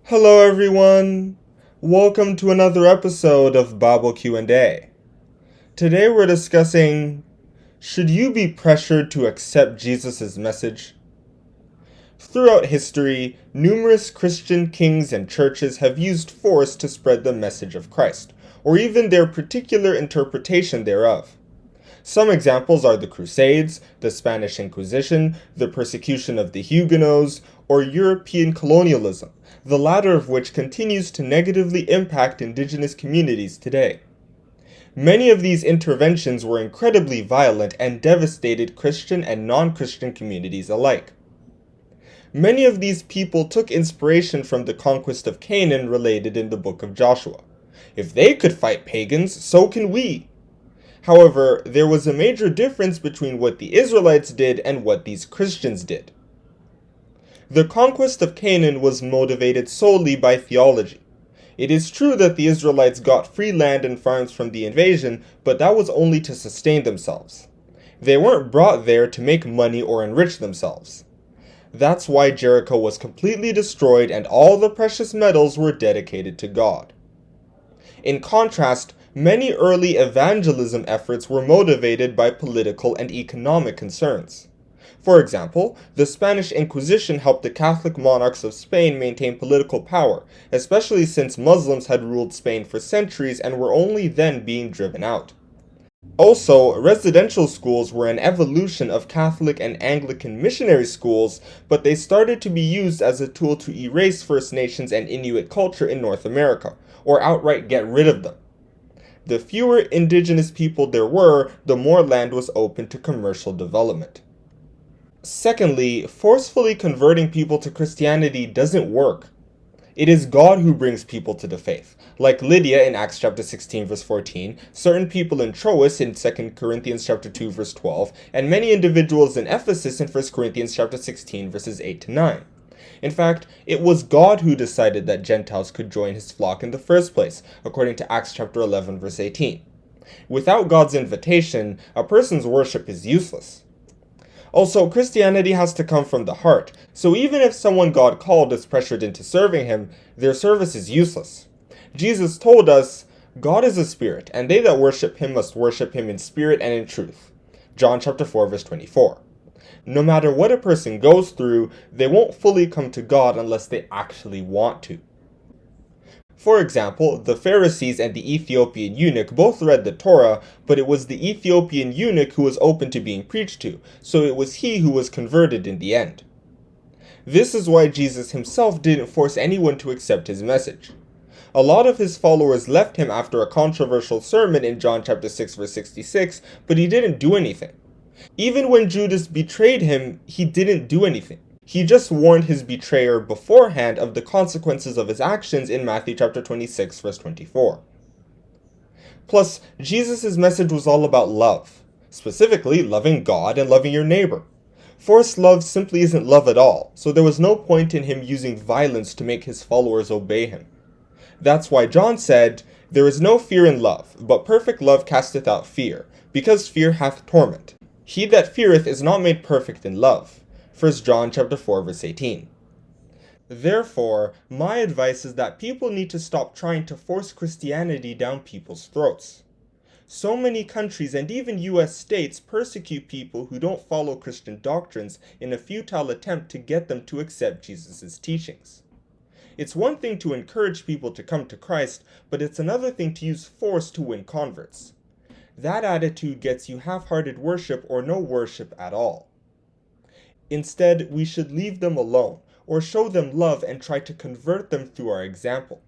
Hello everyone. Welcome to another episode of Bible Q&A. Today we're discussing, should you be pressured to accept Jesus' message? Throughout history, numerous Christian kings and churches have used force to spread the message of Christ, or even their particular interpretation thereof. Some examples are the Crusades, the Spanish Inquisition, the persecution of the Huguenots, or European colonialism, the latter of which continues to negatively impact indigenous communities today. Many of these interventions were incredibly violent and devastated Christian and non-Christian communities alike. Many of these people took inspiration from the conquest of Canaan related in the book of Joshua. If they could fight pagans, so can we. However, there was a major difference between what the Israelites did and what these Christians did. The conquest of Canaan was motivated solely by theology. It is true that the Israelites got free land and farms from the invasion, but that was only to sustain themselves. They weren't brought there to make money or enrich themselves. That's why Jericho was completely destroyed and all the precious metals were dedicated to God. In contrast, many early evangelism efforts were motivated by political and economic concerns. For example, the Spanish Inquisition helped the Catholic monarchs of Spain maintain political power, especially since Muslims had ruled Spain for centuries and were only then being driven out. Also, residential schools were an evolution of Catholic and Anglican missionary schools, but they started to be used as a tool to erase First Nations and Inuit culture in North America, or outright get rid of them. The fewer indigenous people there were, the more land was open to commercial development. Secondly, forcefully converting people to Christianity doesn't work. It is God who brings people to the faith. Like Lydia in Acts chapter 16 verse 14, certain people in Troas in 2 Corinthians chapter 2 verse 12, and many individuals in Ephesus in 1 Corinthians chapter 16 verses 8 to 9. In fact, it was God who decided that Gentiles could join his flock in the first place, according to Acts chapter 11 verse 18. Without God's invitation, a person's worship is useless. Also, Christianity has to come from the heart, so even if someone God called is pressured into serving him, their service is useless. Jesus told us, God is a spirit, and they that worship him must worship him in spirit and in truth. John chapter 4 verse 24. No matter what a person goes through, they won't fully come to God unless they actually want to. For example, the Pharisees and the Ethiopian eunuch both read the Torah, but it was the Ethiopian eunuch who was open to being preached to, so it was he who was converted in the end. This is why Jesus himself didn't force anyone to accept his message. A lot of his followers left him after a controversial sermon in John chapter 6 verse 66, but he didn't do anything. Even when Judas betrayed him, he didn't do anything. He just warned his betrayer beforehand of the consequences of his actions in Matthew chapter 26 verse 24. Plus, Jesus' message was all about love, specifically loving God and loving your neighbor. Forced love simply isn't love at all, so there was no point in him using violence to make his followers obey him. That's why John said, "There is no fear in love, but perfect love casteth out fear, because fear hath torment. He that feareth is not made perfect in love." 1 John chapter 4 verse 18. Therefore, my advice is that people need to stop trying to force Christianity down people's throats. So many countries and even US states persecute people who don't follow Christian doctrines in a futile attempt to get them to accept Jesus' teachings. It's one thing to encourage people to come to Christ, but it's another thing to use force to win converts. That attitude gets you half-hearted worship or no worship at all. Instead, we should leave them alone, or show them love and try to convert them through our example.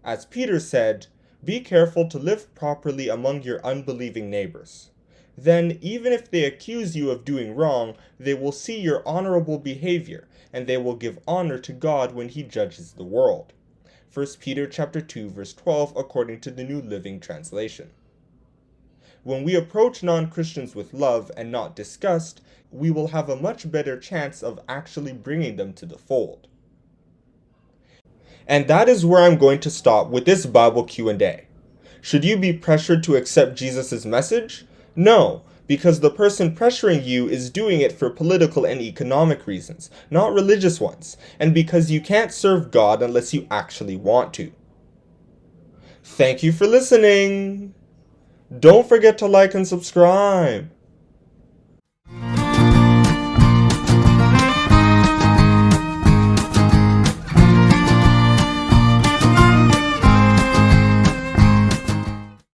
As Peter said, "Be careful to live properly among your unbelieving neighbors. Then, even if they accuse you of doing wrong, they will see your honorable behavior, and they will give honor to God when he judges the world." 1 Peter chapter 2 verse 12 according to the New Living Translation. When we approach non-Christians with love and not disgust, we will have a much better chance of actually bringing them to the fold. And that is where I'm going to stop with this Bible Q&A. Should you be pressured to accept Jesus' message? No, because the person pressuring you is doing it for political and economic reasons, not religious ones, and because you can't serve God unless you actually want to. Thank you for listening. Don't forget to like and subscribe.